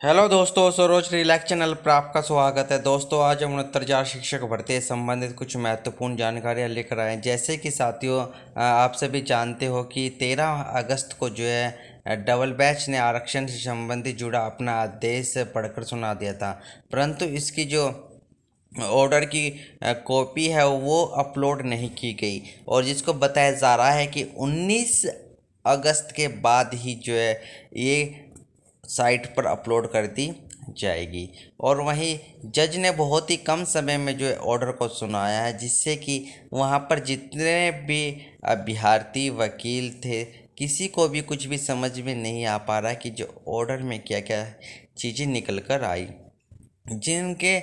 Hello दोस्तों, Saroj relax channel पर आपका स्वागत है। दोस्तों, आज हम 69,000 शिक्षक भर्ती से संबंधित कुछ महत्वपूर्ण जानकारियां लेकर आए हैं। जैसे कि साथियों, आप सभी जानते हो कि 13 अगस्त को जो है डबल बैच ने आरक्षण से संबंधित जुड़ा अपना आदेश पढ़कर सुना दिया था, परंतु इसकी जो ऑर्डर की कॉपी है वो अपलोड नहीं की गई और जिसको बताया जा रहा है कि 19 अगस्त के बाद ही जो है ये साइट पर अपलोड कर दी जाएगी। और वहीं जज ने बहुत ही कम समय में जो है ऑर्डर को सुनाया है, जिससे कि वहाँ पर जितने भी अभ्यर्थी वकील थे, किसी को भी कुछ भी समझ में नहीं आ पा रहा कि जो ऑर्डर में क्या क्या चीज़ें निकल कर आई। जिनके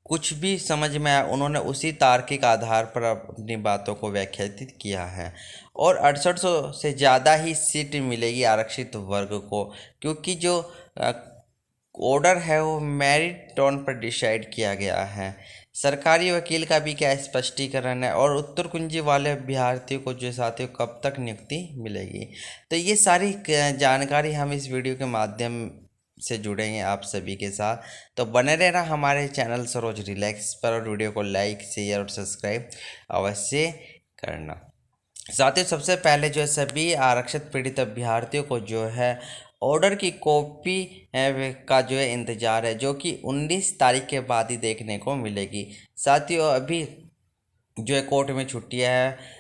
कुछ भी समझ में आया, उन्होंने उसी तार्किक आधार पर अपनी बातों को व्याख्यायित किया है। और 6800 से ज़्यादा ही सीट मिलेगी आरक्षित वर्ग को, क्योंकि जो ऑर्डर है वो मेरिट टोन पर डिसाइड किया गया है। सरकारी वकील का भी क्या स्पष्टीकरण है और उत्तर कुंजी वाले अभ्यर्थियों को जो साथियों कब तक नियुक्ति मिलेगी, तो ये सारी जानकारी हम इस वीडियो के माध्यम से जुड़ेंगे आप सभी के साथ। तो बने रहना हमारे चैनल सरोज रिलैक्स पर और वीडियो को लाइक शेयर और सब्सक्राइब अवश्य करना। साथियों, सबसे पहले जो है सभी आरक्षित पीड़ित अभ्यर्थियों को जो है ऑर्डर की कॉपी का जो है इंतज़ार है, जो कि 19 तारीख के बाद ही देखने को मिलेगी। साथियों, अभी जो है कोर्ट में छुट्टियां है,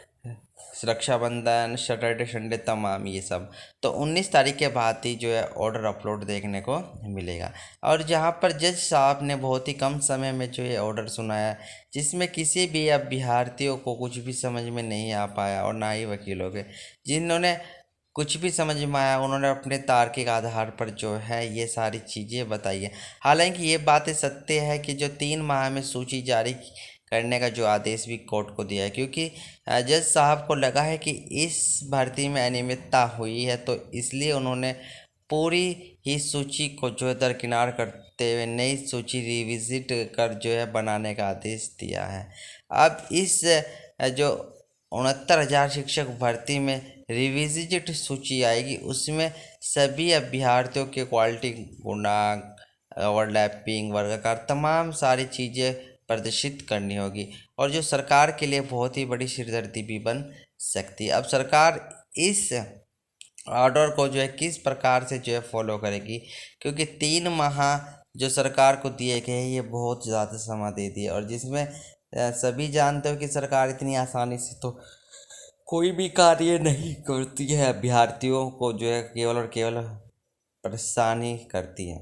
रक्षाबंधन, सैटरडे संडे तमाम ये सब, तो 19 तारीख के बाद ही जो है ऑर्डर अपलोड देखने को मिलेगा। और जहां पर जज साहब ने बहुत ही कम समय में जो है ऑर्डर सुनाया, जिसमें किसी भी अभ्यर्थियों को कुछ भी समझ में नहीं आ पाया और ना ही वकीलों के। जिन्होंने कुछ भी समझ में आया, उन्होंने अपने तार्किक आधार पर जो है ये सारी चीज़ें बताई है। हालांकि ये बातें सत्य है कि जो 3 माह में सूची जारी करने का जो आदेश भी कोर्ट को दिया है, क्योंकि जज साहब को लगा है कि इस भर्ती में अनियमितता हुई है, तो इसलिए उन्होंने पूरी ही सूची को जो है दरकिनार करते हुए नई सूची रिविजिट कर जो है बनाने का आदेश दिया है। अब इस जो 69,000 शिक्षक भर्ती में रिविजिट सूची आएगी, उसमें सभी अभ्यर्थियों के क्वालिटी गुणांक, ओवरलैपिंग, वर्गाकार, तमाम सारी चीज़ें प्रदर्शित करनी होगी और जो सरकार के लिए बहुत ही बड़ी सिरदर्दी भी बन सकती है। अब सरकार इस ऑर्डर को जो है किस प्रकार से जो है फॉलो करेगी, क्योंकि 3 माह जो सरकार को दिए गए हैं ये बहुत ज़्यादा समय दे दिए, और जिसमें सभी जानते हो कि सरकार इतनी आसानी से तो कोई भी कार्य नहीं करती है, अभ्यर्थियों को जो है केवल और केवल परेशानी करती है।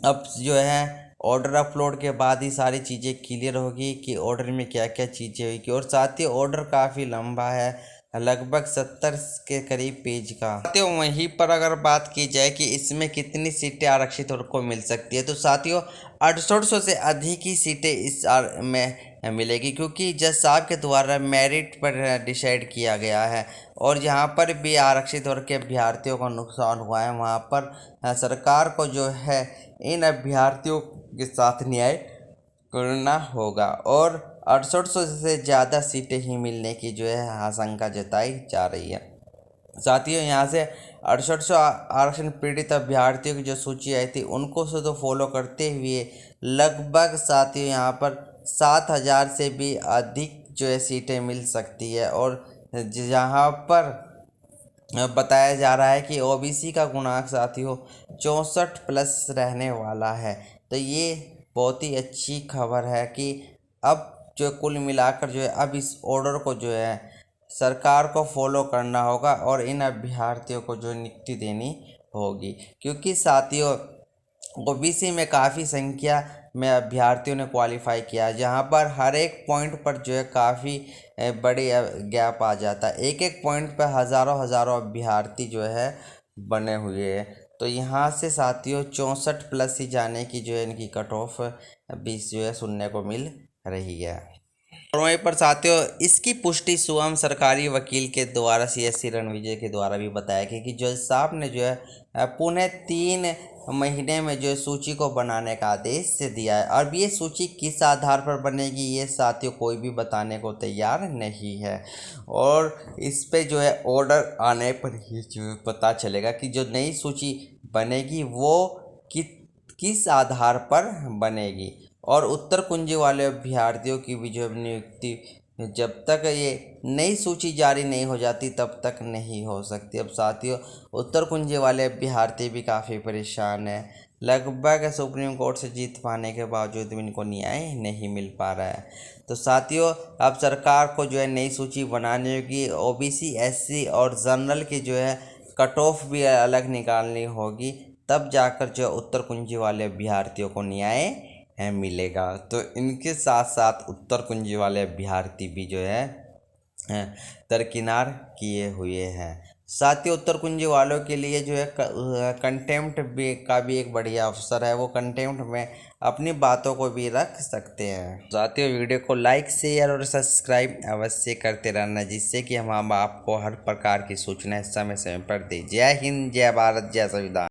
अब जो है ऑर्डर अपलोड के बाद ही सारी चीज़ें क्लियर होगी कि ऑर्डर में क्या क्या चीज़ें होगी। और साथ ही ऑर्डर काफ़ी लंबा है, लगभग 70 के करीब पेज का। साथियों, वहीं पर अगर बात की जाए कि इसमें कितनी सीटें आरक्षित वर्ग को मिल सकती है, तो साथियों 6800 से अधिक ही सीटें इस में मिलेगी, क्योंकि जज साहब के द्वारा मेरिट पर डिसाइड किया गया है। और जहाँ पर भी आरक्षित वर्ग के अभ्यर्थियों को नुकसान हुआ है, वहाँ पर सरकार को जो है इन अभ्यर्थियों के साथ न्याय करना होगा और 6800 से ज़्यादा सीटें ही मिलने की जो है आशंका जताई जा रही है। साथियों, यहाँ से 6800 आरक्षण पीड़ित अभ्यर्थियों की जो सूची आई थी, उनको से तो फॉलो करते हुए लगभग साथियों यहाँ पर 7,000 से भी अधिक जो है सीटें मिल सकती है। और जहाँ पर बताया जा रहा है कि ओबीसी का गुणांक साथियों 64+ रहने वाला है, तो ये बहुत ही अच्छी खबर है कि अब जो कुल मिलाकर जो है अब इस ऑर्डर को जो है सरकार को फॉलो करना होगा और इन अभ्यर्थियों को जो नियुक्ति देनी होगी, क्योंकि साथियों ओबीसी में काफ़ी संख्या में अभ्यर्थियों ने क्वालिफाई किया, जहां पर हर एक पॉइंट पर जो है काफ़ी बड़ी गैप आ जाता है। एक एक पॉइंट पर हज़ारों हज़ारों अभ्यर्थी जो है बने हुए हैं, तो यहाँ से साथियों 64+ ही जाने की जो है इनकी कट ऑफ 20 जो है सुनने को मिल रही है। और वहीं पर साथियों इसकी पुष्टि स्वयं सरकारी वकील के द्वारा CSC रणविजय के द्वारा भी बताया गया कि जज साहब ने जो है पुणे 3 महीने में जो है सूची को बनाने का आदेश से दिया है। अब ये सूची किस आधार पर बनेगी, ये साथियों कोई भी बताने को तैयार नहीं है और इस पे जो है ऑर्डर आने पर ही जो पता चलेगा कि जो नई सूची बनेगी वो कि किस आधार पर बनेगी। और उत्तर कुंजी वाले अभ्यर्थियों की भी जो नियुक्ति जब तक ये नई सूची जारी नहीं हो जाती तब तक नहीं हो सकती। अब साथियों, उत्तर कुंजी वाले अभ्यर्थी भी काफ़ी परेशान हैं। लगभग सुप्रीम कोर्ट से जीत पाने के बावजूद भी इनको न्याय नहीं मिल पा रहा है। तो साथियों, अब सरकार को जो है नई सूची बनानी होगी। ओबीसी, एससी और जनरल की जो है कट ऑफ भी अलग निकालनी होगी, तब जाकर जो उत्तर कुंजी वाले अभ्यर्थियों को न्याय मिलेगा। तो इनके साथ साथ उत्तर कुंजी वाले अभ्यर्थी भी जो है दरकिनार किए हुए हैं। साथ ही उत्तर कुंजी वालों के लिए जो है कंटेम्प्ट का भी एक बढ़िया अवसर है। वो कंटेम्प्ट में अपनी बातों को भी रख सकते हैं। साथियों, वीडियो को लाइक, शेयर और सब्सक्राइब अवश्य करते रहना, जिससे कि हम आपको हर प्रकार की सूचनाएं समय समय पर दें। जय हिंद, जय भारत, जय संविधान।